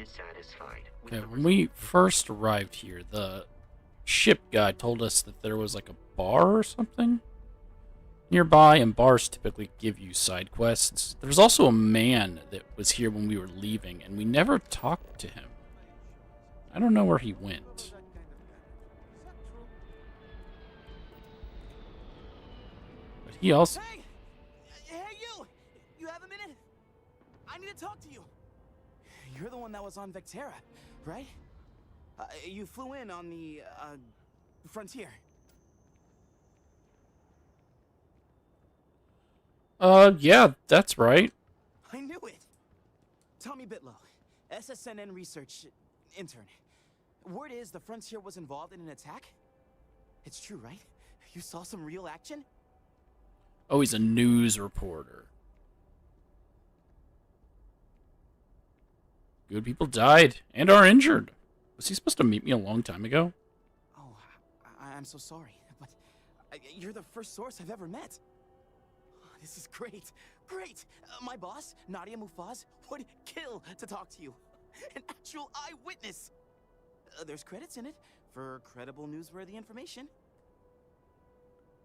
dissatisfied with Okay, the when we first arrived here, the ship guy told us that there was like a bar or something nearby, and bars typically give you side quests. There's also a man that was here when we were leaving, and we never talked to him. I don't know where he went. But he also... Hey! Hey, you! You have a minute? I need to talk to you. You're the one that was on Vectera, right? You flew in on the, Frontier. Yeah, that's right. I knew it! Tommy Bitlow, SSNN research intern. Word is the Frontier was involved in an attack? It's true, right? You saw some real action? Oh, he's a news reporter. Good people died and are injured. Was he supposed to meet me a long time ago? Oh, I'm so sorry, but you're the first source I've ever met. This is great. Great! My boss, Nadia Mufaz, would kill to talk to you. An actual eyewitness! There's credits in it for credible, newsworthy information.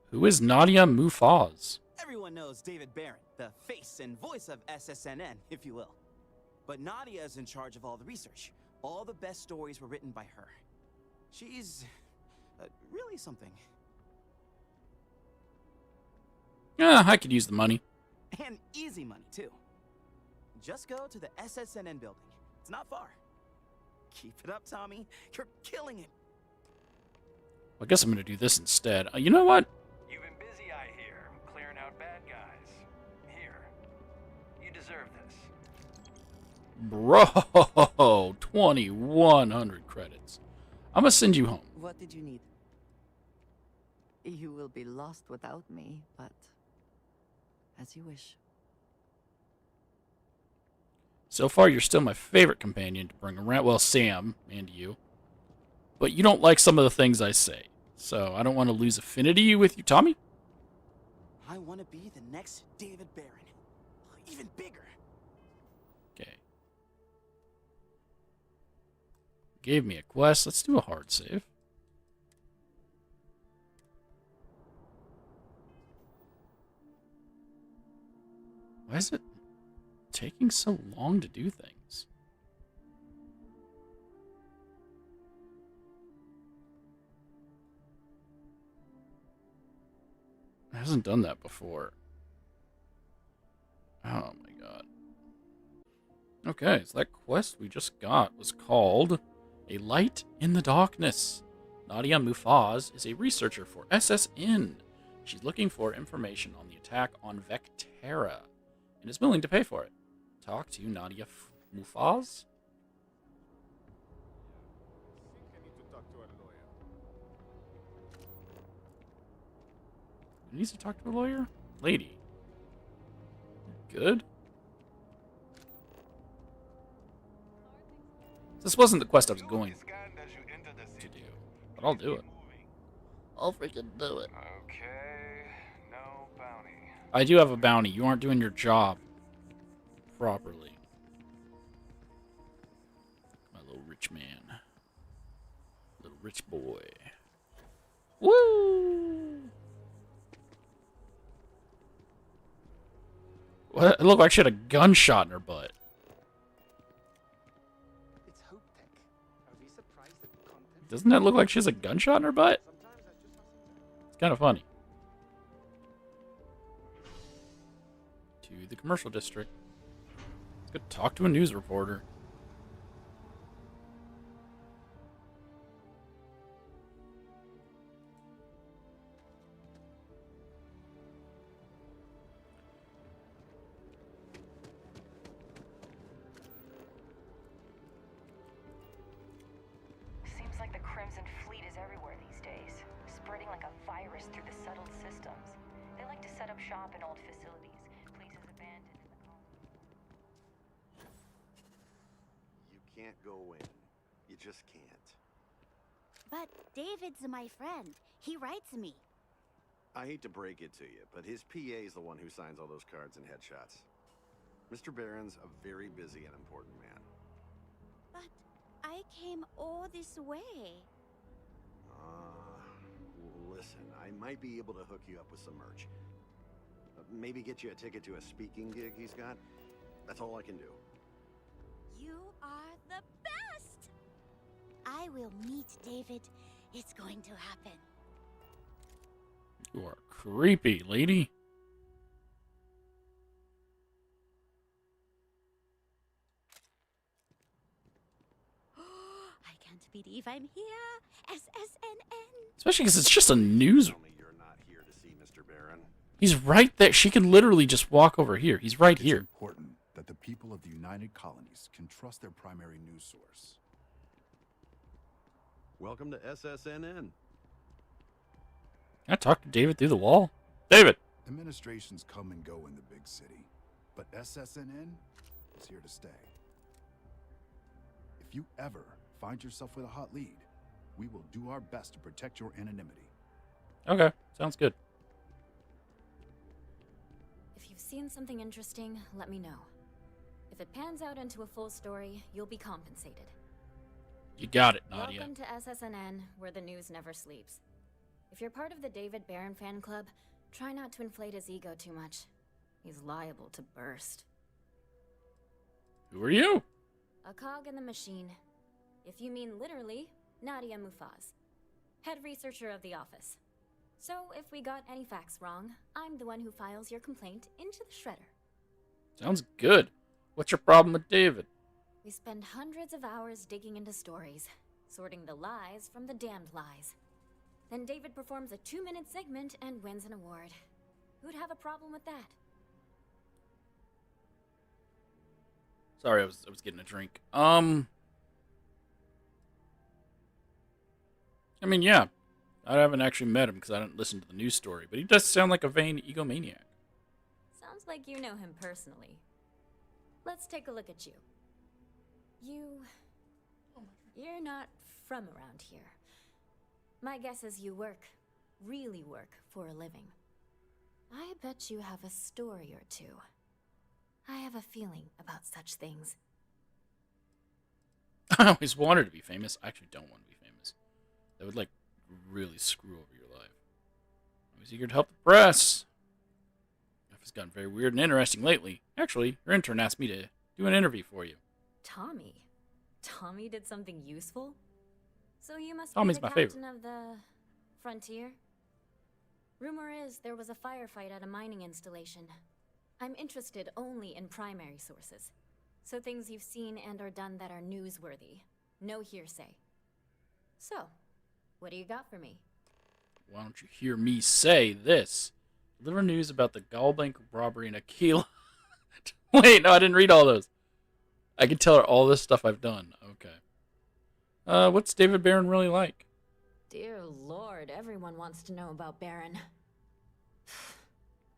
Who is Nadia Mufaz? Everyone knows David Barron, the face and voice of SSNN, if you will. But Nadia is in charge of all the research. All the best stories were written by her. She's really something. Yeah, I could use the money. And easy money, too. Just go to the SSNN building. It's not far. Keep it up, Tommy. You're killing it. I guess I'm going to do this instead. You know what? You've been busy, I hear, clearing out bad guys. Here, you deserve this. Bro, 2,100 credits. I'm going to send you home. What did you need? You will be lost without me, but as you wish. So far, you're still my favorite companion to bring around. Well, Sam and you. But you don't like some of the things I say. So I don't want to lose affinity with you, Tommy. I want to be the next David Barron. Even bigger. Okay. Gave me a quest. Let's do a hard save. Why is it taking so long to do things? It hasn't done that before. Oh my god. Okay, so that quest we just got was called A Light in the Darkness. Nadia Mufaz is a researcher for SSN. She's looking for information on the attack on Vectera and is willing to pay for it. Talk to Nadia Mufaz? Who needs to talk to a lawyer? Lady. Good? This wasn't the quest I was going to do, but I'll do it. I'll freaking do it. Okay, no bounty. I do have a bounty. You aren't doing your job properly. My little rich man. Little rich boy. Woo! What? It looked like she had a gunshot in her butt. It's Hope Tech. Are we surprised at the content? Doesn't that look like she has a gunshot in her butt? It's kind of funny. To the commercial district. Let's go talk to a news reporter. Seems like the Crimson Fleet is everywhere these days, spreading like a virus through the settled systems. They like to set up shop in old facilities, places abandoned in the colony. You can't go in. You just can't. But David's my friend. He writes me. I hate to break it to you, but his PA is the one who signs all those cards and headshots. Mr. Barron's a very busy and important man. I came all this way. Listen, I might be able to hook you up with some merch. Maybe get you a ticket to a speaking gig he's got. That's all I can do. You are the best! I will meet David. It's going to happen. You are creepy, lady. I can't believe I'm here. SSNN. Especially because it's just a news. Tell me you're not here to see Mr. Barron. He's right there. She can literally just walk over here. He's right It's here. important that the people of the United Colonies can trust their primary news source. Welcome to SSNN. Can I talk to David through the wall? David! Administrations come and go in the big city, but SSNN is here to stay. If you ever find yourself with a hot lead, we will do our best to protect your anonymity. Okay, sounds good. If you've seen something interesting, let me know. If it pans out into a full story, you'll be compensated. You got it, Nadia. Welcome to SSNN, where the news never sleeps. If you're part of the David Barron fan club, try not to inflate his ego too much. He's liable to burst. Who are you? A cog in the machine. If you mean literally, Nadia Mufaz, head researcher of the office. So if we got any facts wrong, I'm the one who files your complaint into the shredder. Sounds good. What's your problem with David? We spend hundreds of hours digging into stories, sorting the lies from the damned lies. Then David performs a 2-minute segment and wins an award. Who'd have a problem with that? Sorry, I was getting a drink. I mean, yeah. I haven't actually met him because I didn't listen to the news story, but he does sound like a vain egomaniac. Sounds like you know him personally. Let's take a look at you. You're not from around here. My guess is you really work for a living. I bet you have a story or two. I have a feeling about such things. I always wanted to be famous. I actually don't want to be famous. That would, like, really screw over your life. I was eager to help the press. Life has gotten very weird and interesting lately. Actually, your intern asked me to do an interview for you. Tommy? Tommy did something useful? So you must Tommy's be the my favorite. captain of the Frontier? Rumor is there was a firefight at a mining installation. I'm interested only in primary sources. So things you've seen and or done that are newsworthy. No hearsay. So, what do you got for me? Why don't you hear me say this? Deliver news about the Gallbank robbery in Aquila. Wait, no, I didn't read all those. I can tell her all this stuff I've done. Okay. What's David Barron really like? Dear Lord, everyone wants to know about Baron.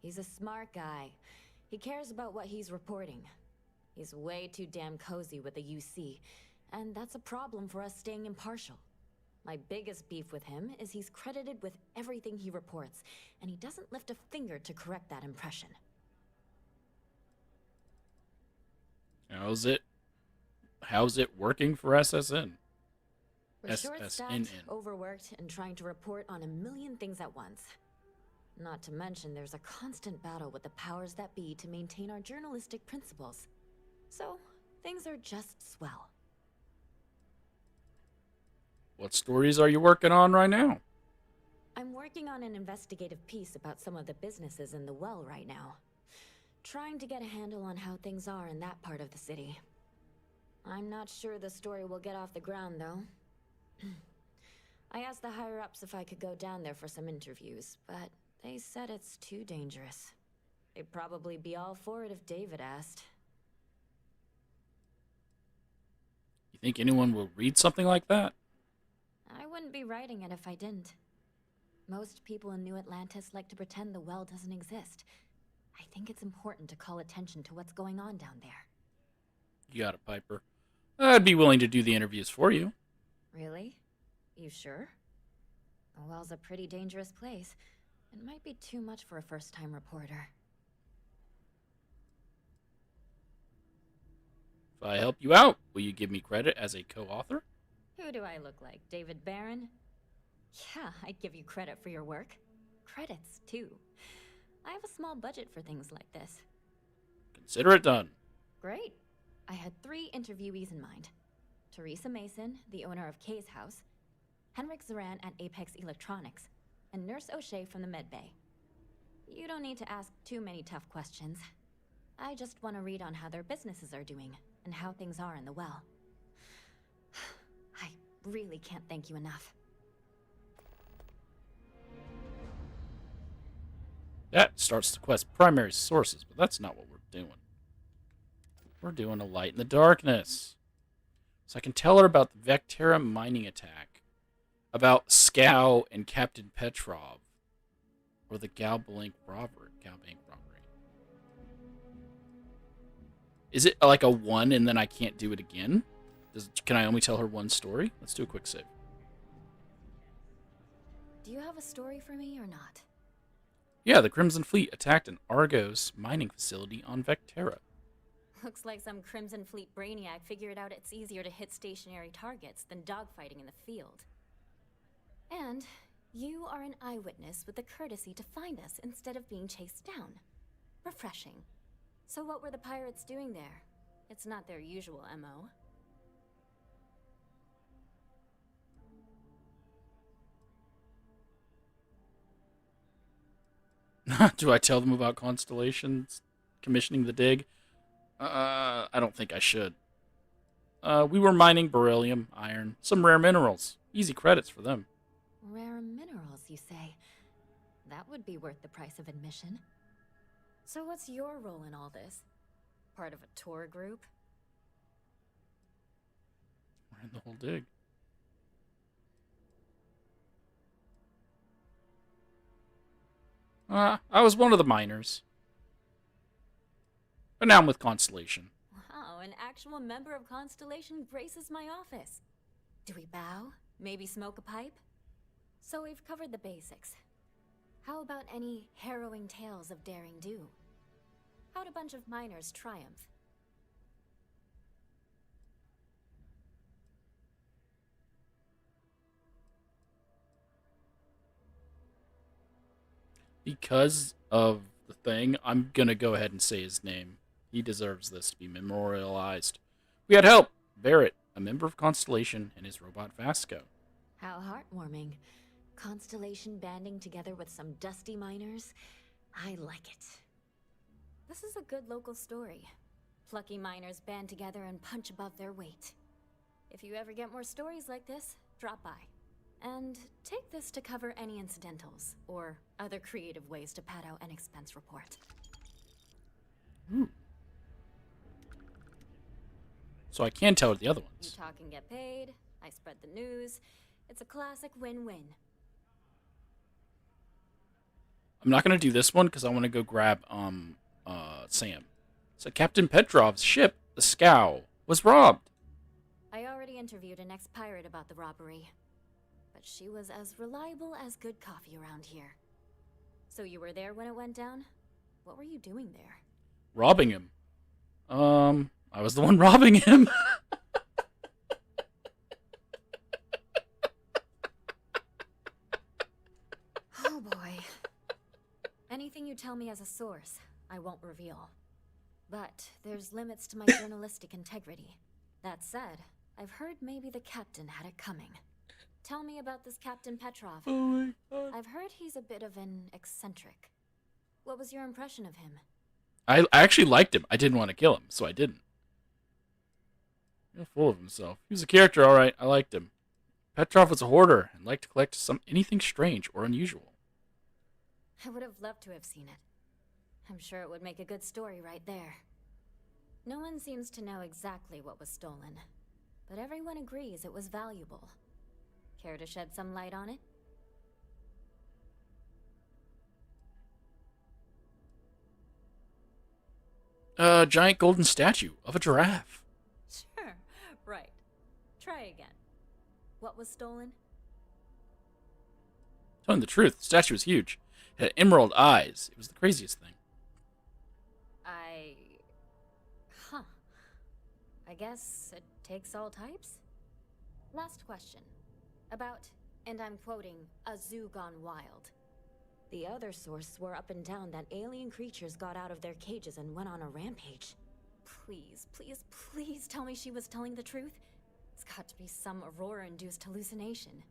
He's a smart guy. He cares about what he's reporting. He's way too damn cozy with the UC, and that's a problem for us staying impartial. My biggest beef with him is he's credited with everything he reports, and he doesn't lift a finger to correct that impression. How's it working for SSN? We're short-staffed, overworked, and trying to report on a million things at once. Not to mention, there's a constant battle with the powers that be to maintain our journalistic principles. So, things are just swell. What stories are you working on right now? I'm working on an investigative piece about some of the businesses in the well right now. Trying to get a handle on how things are in that part of the city. I'm not sure the story will get off the ground, though. I asked the higher-ups if I could go down there for some interviews, but they said it's too dangerous. They'd probably be all for it if David asked. You think anyone will read something like that? I wouldn't be writing it if I didn't. Most people in New Atlantis like to pretend the well doesn't exist. I think it's important to call attention to what's going on down there. You got it, Piper. I'd be willing to do the interviews for you. Really? You sure? The well's a pretty dangerous place. It might be too much for a first-time reporter. If I help you out, will you give me credit as a co-author? do I look like, David Barron? Yeah, I'd give you credit for your work. Credits, too. I have a small budget for things like this. Consider it done. Great. I had 3 interviewees in mind. Teresa Mason, the owner of Kay's house, Henrik Zoran at Apex Electronics, and Nurse O'Shea from the Medbay. You don't need to ask too many tough questions. I just want to read on how their businesses are doing, and how things are in the well. I really can't thank you enough. That starts the quest primary sources, but that's not what we're doing. We're doing a light in the darkness. So I can tell her about the Vectera mining attack, about Scow and Captain Petrov, or the Galbank robbery. Is it like a 1 and then I can't do it again? Can I only tell her one story? Let's do a quick save. Do you have a story for me or not? Yeah, the Crimson Fleet attacked an Argos mining facility on Vectera. Looks like some Crimson Fleet brainiac figured out it's easier to hit stationary targets than dogfighting in the field. And you are an eyewitness with the courtesy to find us instead of being chased down. Refreshing. So what were the pirates doing there? It's not their usual MO. Do I tell them about Constellations commissioning the dig? I don't think I should. We were mining beryllium, iron, some rare minerals. Easy credits for them. Rare minerals, you say? That would be worth the price of admission. So what's your role in all this? Part of a tour group? We're in the whole dig. I was one of the miners. But now I'm with Constellation. Wow, an actual member of Constellation graces my office. Do we bow? Maybe smoke a pipe? So we've covered the basics. How about any harrowing tales of daring do? How'd a bunch of miners triumph? Because of the thing, I'm gonna go ahead and say his name. He deserves this to be memorialized. We had help! Barrett, a member of Constellation, and his robot Vasco. How heartwarming. Constellation banding together with some dusty miners? I like it. This is a good local story. Plucky miners band together and punch above their weight. If you ever get more stories like this, drop by. And take this to cover any incidentals, or other creative ways to pad out an expense report. So I can tell her the other You ones. talk and get paid, I spread the news. It's a classic win-win. I'm not gonna do this one because I want to go grab Sam. So Captain Petrov's ship, the Scow, was robbed. I already interviewed an ex-pirate about the robbery. But she was as reliable as good coffee around here. So you were there when it went down? What were you doing there? Robbing him. I was the one robbing him. Oh boy. Anything you tell me as a source, I won't reveal. But there's limits to my journalistic integrity. That said, I've heard maybe the captain had it coming. Tell me about this Captain Petrov. Oh my god. I've heard he's a bit of an eccentric. What was your impression of him? I actually liked him. I didn't want to kill him, so I didn't. He's full of himself. He was a character, alright. I liked him. Petrov was a hoarder and liked to collect anything strange or unusual. I would have loved to have seen it. I'm sure it would make a good story right there. No one seems to know exactly what was stolen, but everyone agrees it was valuable. Care to shed some light on it? A giant golden statue of a giraffe. Sure, right. Try again. What was stolen? Telling the truth, the statue was huge. It had emerald eyes. It was the craziest thing. I guess it takes all types? Last question. About, and I'm quoting, a zoo gone wild. The other source swore up and down that alien creatures got out of their cages and went on a rampage. Please, please, please tell me she was telling the truth. It's got to be some Aurora-induced hallucination.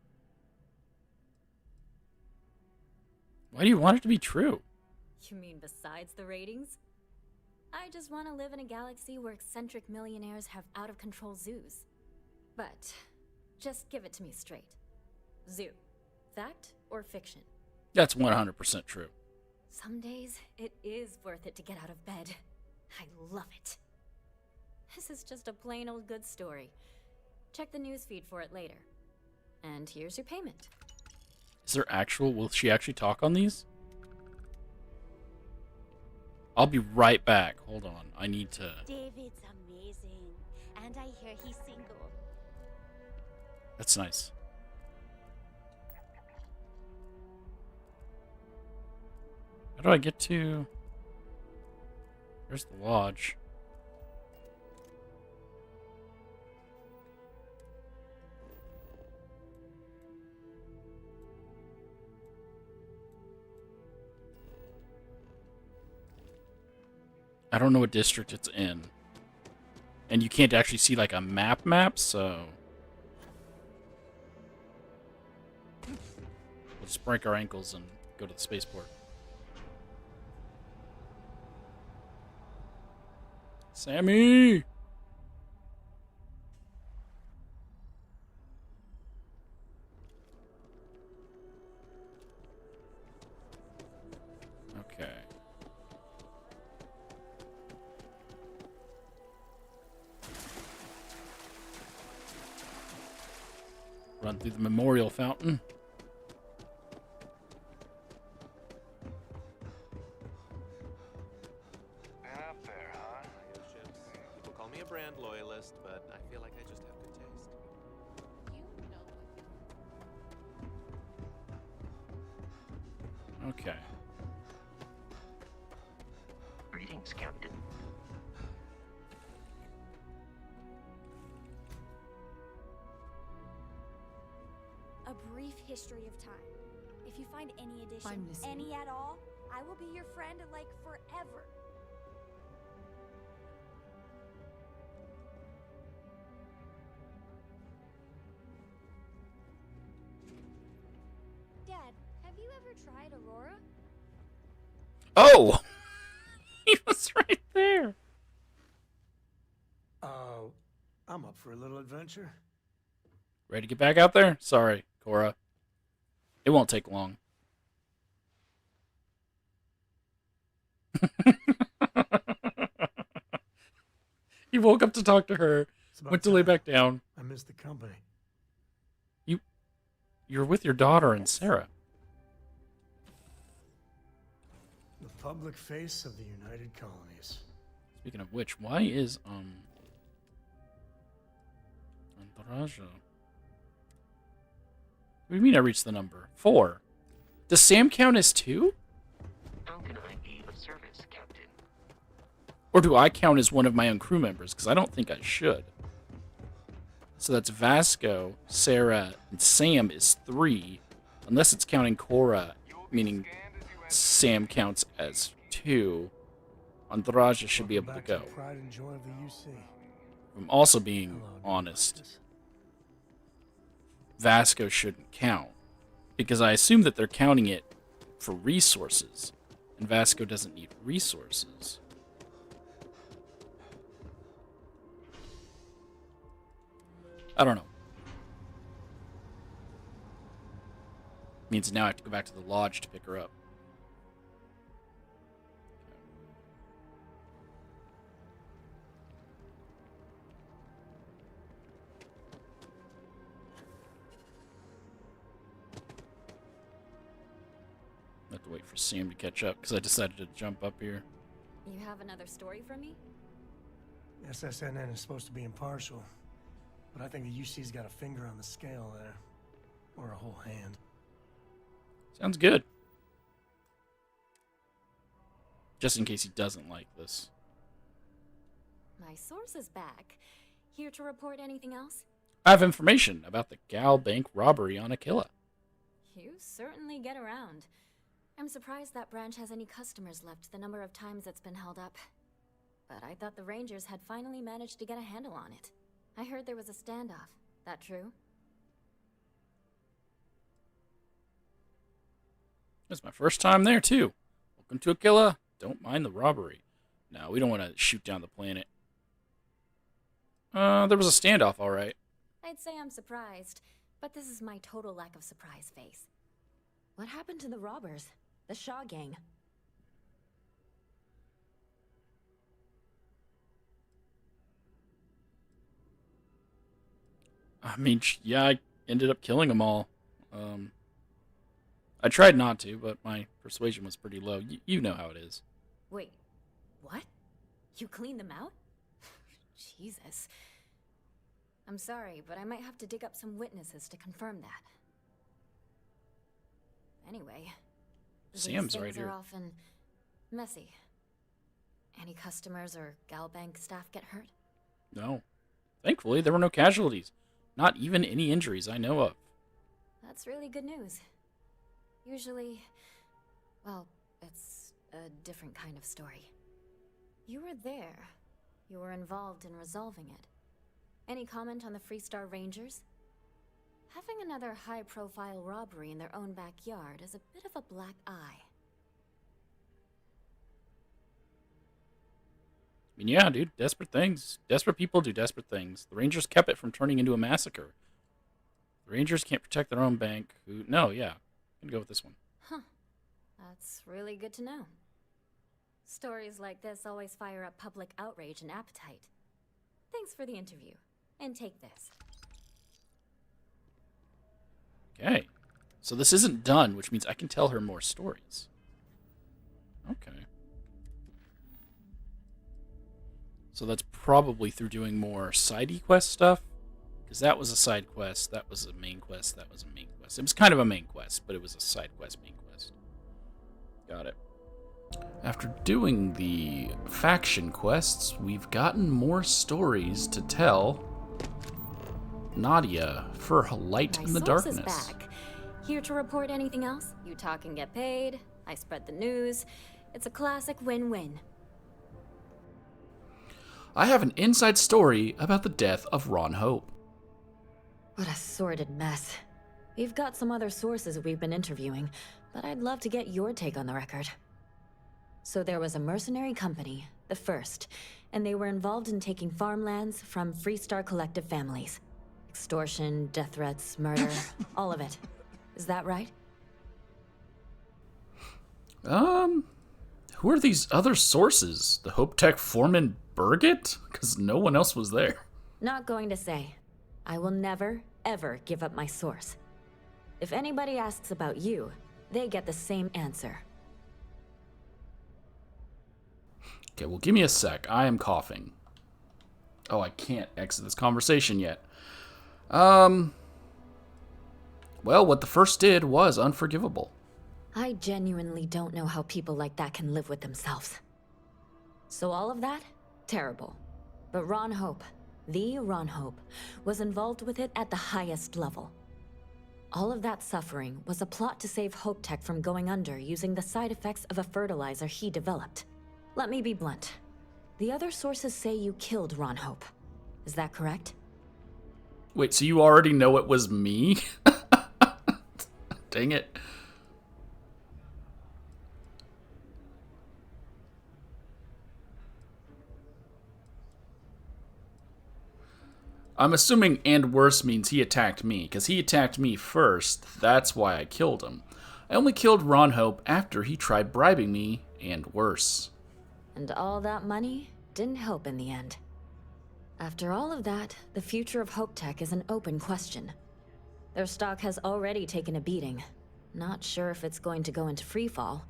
Why do you want it to be true? You mean besides the ratings? I just want to live in a galaxy where eccentric millionaires have out-of-control zoos. But just give it to me straight. Zoo. Fact or fiction? That's 100% true. Some days, it is worth it to get out of bed. I love it. This is just a plain old good story. Check the newsfeed for it later. And here's your payment. Is there actual... Will she actually talk on these? I'll be right back. Hold on. I need to... David's amazing. And I hear he's single. That's nice. How do I get to... There's the lodge. I don't know what district it's in. And you can't actually see like a map, so... We'll just break our ankles and go to the spaceport. Sammy! Okay. Run through the memorial fountain. Brand loyalist, but I feel like I just have good taste. Okay. Greetings, Captain. A brief history of time. If you find any I'm addition, listening. any at all, I will be your friend like forever. Dad, have you ever tried Aurora? Oh! He was right there. I'm up for a little adventure. Ready to get back out there? Sorry, Cora. It won't take long. He woke up to talk to her, went to lay back down. I miss the company. You're with your daughter and Sarah. The public face of the United Colonies. Speaking of which, why is Andraja? What do you mean I reached the number? 4. Does Sam count as 2? How can I be of service, Captain? Or do I count as one of my own crew members? Because I don't think I should. So that's Vasco, Sarah, and Sam is 3. Unless it's counting Cora, meaning Sam counts as 2. Andraja should be able to go. Pride and joy of the UC. I'm also being honest. Vasco shouldn't count. Because I assume that they're counting it for resources. And Vasco doesn't need resources. I don't know. Means now I have to go back to the lodge to pick her up. I have to wait for Sam to catch up because I decided to jump up here. You have another story for me? SSNN is supposed to be impartial, but I think the UC's got a finger on the scale there. Or a whole hand. Sounds good. Just in case he doesn't like this. My source is back. Here to report anything else? I have information about the Gal Bank robbery on Aquila. You certainly get around. I'm surprised that branch has any customers left the number of times it's been held up. But I thought the Rangers had finally managed to get a handle on it. I heard there was a standoff. That true? It's my first time there, too. Welcome to Aquila. Don't mind the robbery. No, we don't want to shoot down the planet. There was a standoff, all right. I'd say I'm surprised, but this is my total lack of surprise face. What happened to the robbers? The Shaw gang? I mean, yeah, I ended up killing them all. I tried not to, but my persuasion was pretty low. You know how it is. Wait, what? You cleaned them out? Jesus. I'm sorry, but I might have to dig up some witnesses to confirm that. Anyway, Sam's these right things here. are often messy. Any customers or Galbank staff get hurt? No. Thankfully, there were no casualties. Not even any injuries I know of. That's really good news. Usually, well, it's a different kind of story. You were there. You were involved in resolving it. Any comment on the Freestar Rangers? Having another high-profile robbery in their own backyard is a bit of a black eye. I mean, yeah, dude, desperate things. Desperate people do desperate things. The Rangers kept it from turning into a massacre. The Rangers can't protect their own bank. No, yeah. I'm gonna go with this one. Huh. That's really good to know. Stories like this always fire up public outrage and appetite. Thanks for the interview. And take this. Okay. So this isn't done, which means I can tell her more stories. Okay. So that's probably through doing more side quest stuff. Because that was a side quest, that was a main quest, that was a main quest. It was kind of a main quest, but it was a side quest, main quest. Got it. After doing the faction quests, we've gotten more stories to tell Nadia for her light in the darkness. Back. Here to report anything else? You talk and get paid. I spread the news. It's a classic win-win. I have an inside story about the death of Ron Hope. What a sordid mess. We've got some other sources we've been interviewing, but I'd love to get your take on the record. So there was a mercenary company, the First, and they were involved in taking farmlands from Freestar Collective families. Extortion, death threats, murder, all of it. Is that right? Who are these other sources? The Hope Tech foreman Burgett? Because no one else was there. Not going to say. I will never, ever give up my source. If anybody asks about you, they get the same answer. Okay, well, give me a sec. I am coughing. Oh, I can't exit this conversation yet. Well, what the First did was unforgivable. I genuinely don't know how people like that can live with themselves. So all of that? Terrible. But Ron Hope, the Ron Hope, was involved with it at the highest level. All of that suffering was a plot to save Hope Tech from going under using the side effects of a fertilizer he developed. Let me be blunt. The other sources say you killed Ron Hope. Is that correct? Wait, so you already know it was me? Dang it. I'm assuming and worse means he attacked me, because he attacked me first. That's why I killed him. I only killed Ron Hope after he tried bribing me, and worse. And all that money didn't help in the end. After all of that, the future of Hope Tech is an open question. Their stock has already taken a beating. Not sure if it's going to go into freefall.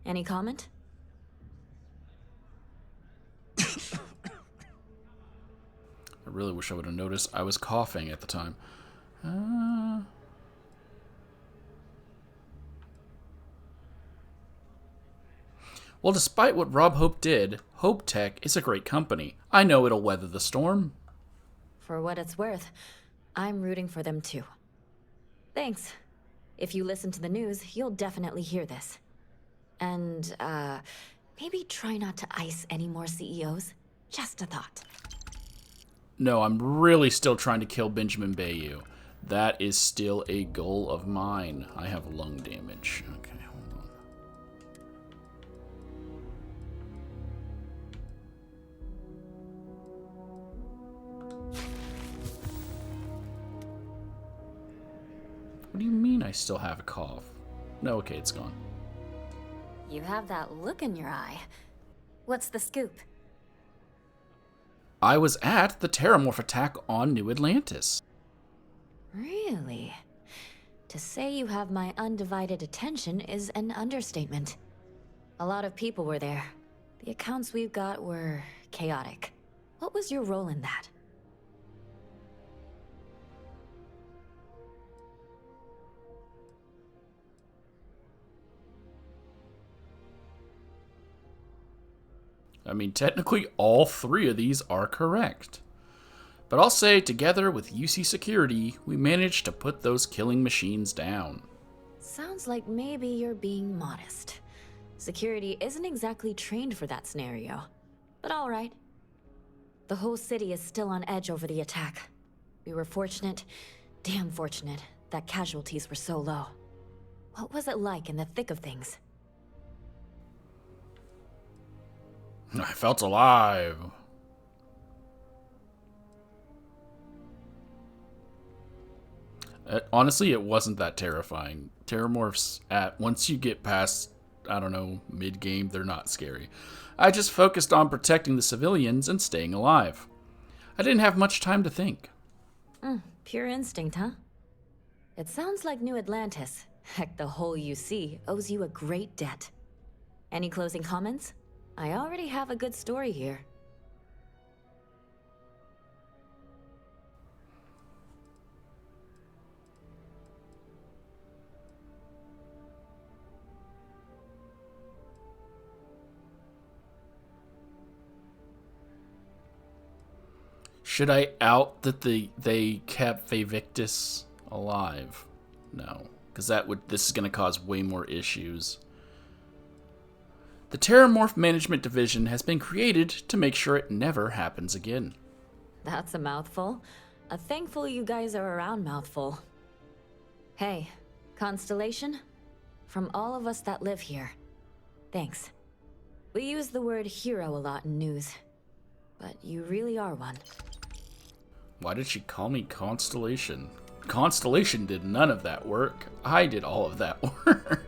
Any comment? I really wish I would have noticed I was coughing at the time. Well, despite what Rob Hope did, Hope Tech is a great company. I know it'll weather the storm. For what it's worth, I'm rooting for them too. Thanks. If you listen to the news, you'll definitely hear this. And, maybe try not to ice any more CEOs. Just a thought. No, I'm really still trying to kill Benjamin Bayou. That is still a goal of mine. I have lung damage. Okay, hold on. What do you mean I still have a cough? No, okay, it's gone. You have that look in your eye. What's the scoop? I was at the Terramorph attack on New Atlantis. Really? To say you have my undivided attention is an understatement. A lot of people were there. The accounts we've got were chaotic. What was your role in that? I mean, technically all three of these are correct. But I'll say, together with UC Security, we managed to put those killing machines down. Sounds like maybe you're being modest. Security isn't exactly trained for that scenario. But alright. The whole city is still on edge over the attack. We were fortunate, damn fortunate, that casualties were so low. What was it like in the thick of things? I felt alive. Honestly, it wasn't that terrifying. Terramorphs, once you get past, I don't know, mid-game, they're not scary. I just focused on protecting the civilians and staying alive. I didn't have much time to think. Pure instinct, huh? It sounds like New Atlantis, heck, the whole UC, owes you a great debt. Any closing comments? I already have a good story here. Should I out that they kept Vivictus alive? No, because this is going to cause way more issues. The Terramorph Management Division has been created to make sure it never happens again. That's a mouthful. A thankful you guys are around mouthful. Hey, Constellation? From all of us that live here, thanks. We use the word hero a lot in news, but you really are one. Why did she call me Constellation? Constellation did none of that work. I did all of that work.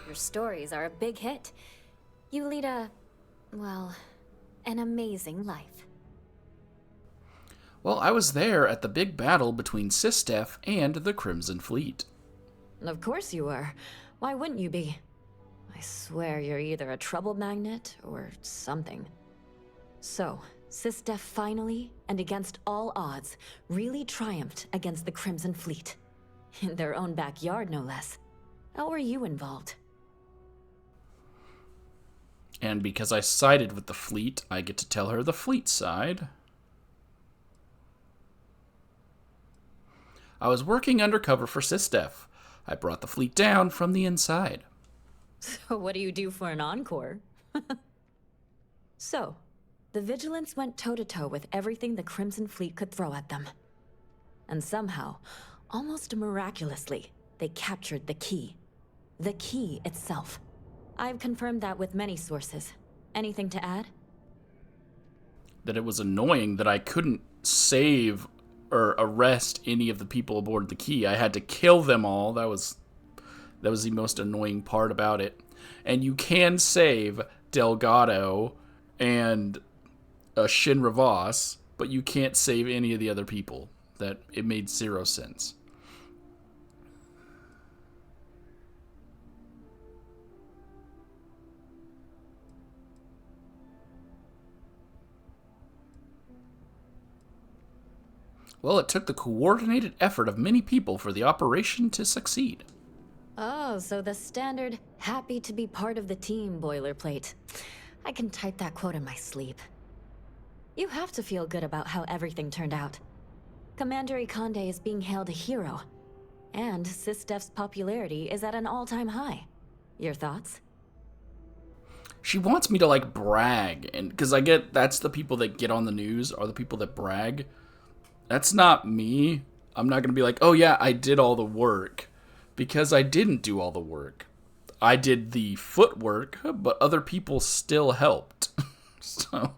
Your stories are a big hit. You lead well, an amazing life. Well, I was there at the big battle between Sistef and the Crimson Fleet. Of course you were. Why wouldn't you be? I swear you're either a trouble magnet or something. So, Sistef finally, and against all odds, really triumphed against the Crimson Fleet. In their own backyard, no less. How were you involved? And because I sided with the fleet, I get to tell her the fleet side. I was working undercover for Sistef. I brought the fleet down from the inside. So what do you do for an encore? So, the Vigilants went toe-to-toe with everything the Crimson Fleet could throw at them. And somehow, almost miraculously, they captured the key. The key itself. I've confirmed that with many sources. Anything to add? That it was annoying that I couldn't save or arrest any of the people aboard the key. I had to kill them all. That was the most annoying part about it. And you can save Delgado and Shinra Voss, but you can't save any of the other people. That it made zero sense. Well, it took the coordinated effort of many people for the operation to succeed. Oh, so the standard happy to be part of the team boilerplate. I can type that quote in my sleep. You have to feel good about how everything turned out. Commander Ikonde is being hailed a hero, and Sistef's popularity is at an all-time high. Your thoughts? She wants me to, like, brag, and because I get that's the people that get on the news are the people that brag. That's not me. I'm not going to be like, oh yeah, I did all the work, because I didn't do all the work. I did the footwork, but other people still helped. So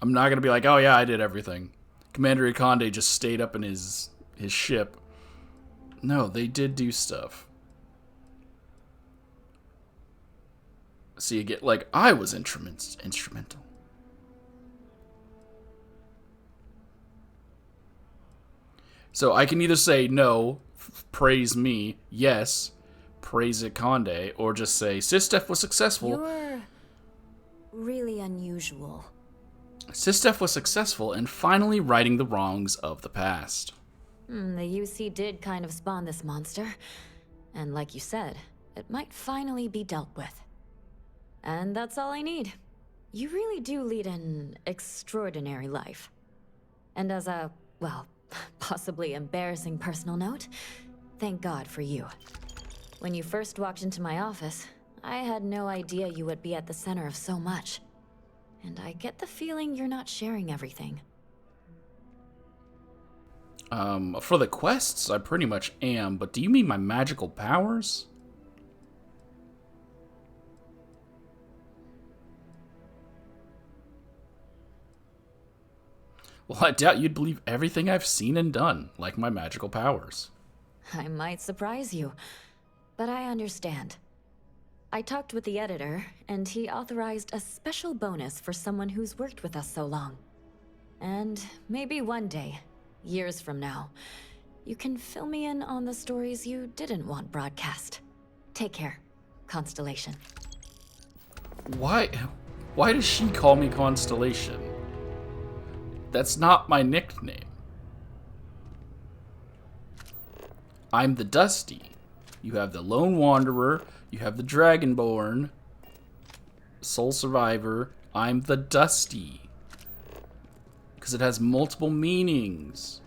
I'm not going to be like, oh yeah, I did everything. Commander Ikonde just stayed up in his ship. No, they did do stuff. So you get, like, I was instrumental. So I can either say, no, praise me, yes, praise Ikonde, or just say, Sistef was successful. You're really unusual. Sistef was successful in finally righting the wrongs of the past. The UC did kind of spawn this monster. And like you said, it might finally be dealt with. And that's all I need. You really do lead an extraordinary life. And as a, well, possibly embarrassing personal note, thank God for you. When you first walked into my office, I had no idea you would be at the center of so much. And I get the feeling you're not sharing everything. For the quests, I pretty much am, but do you mean my magical powers? Well, I doubt you'd believe everything I've seen and done, like my magical powers. I might surprise you, but I understand. I talked with the editor, and he authorized a special bonus for someone who's worked with us so long. And maybe one day, years from now, you can fill me in on the stories you didn't want broadcast. Take care, Constellation. Why does she call me Constellation? That's not my nickname. I'm the Dusty. You have the Lone Wanderer. You have the Dragonborn. Soul Survivor. I'm the Dusty. Because it has multiple meanings.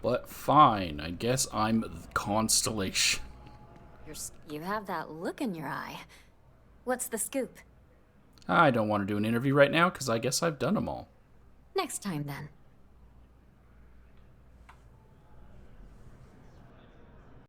But fine, I guess I'm the Constellation. You have that look in your eye. What's the scoop? I don't want to do an interview right now because I guess I've done them all. Next time then.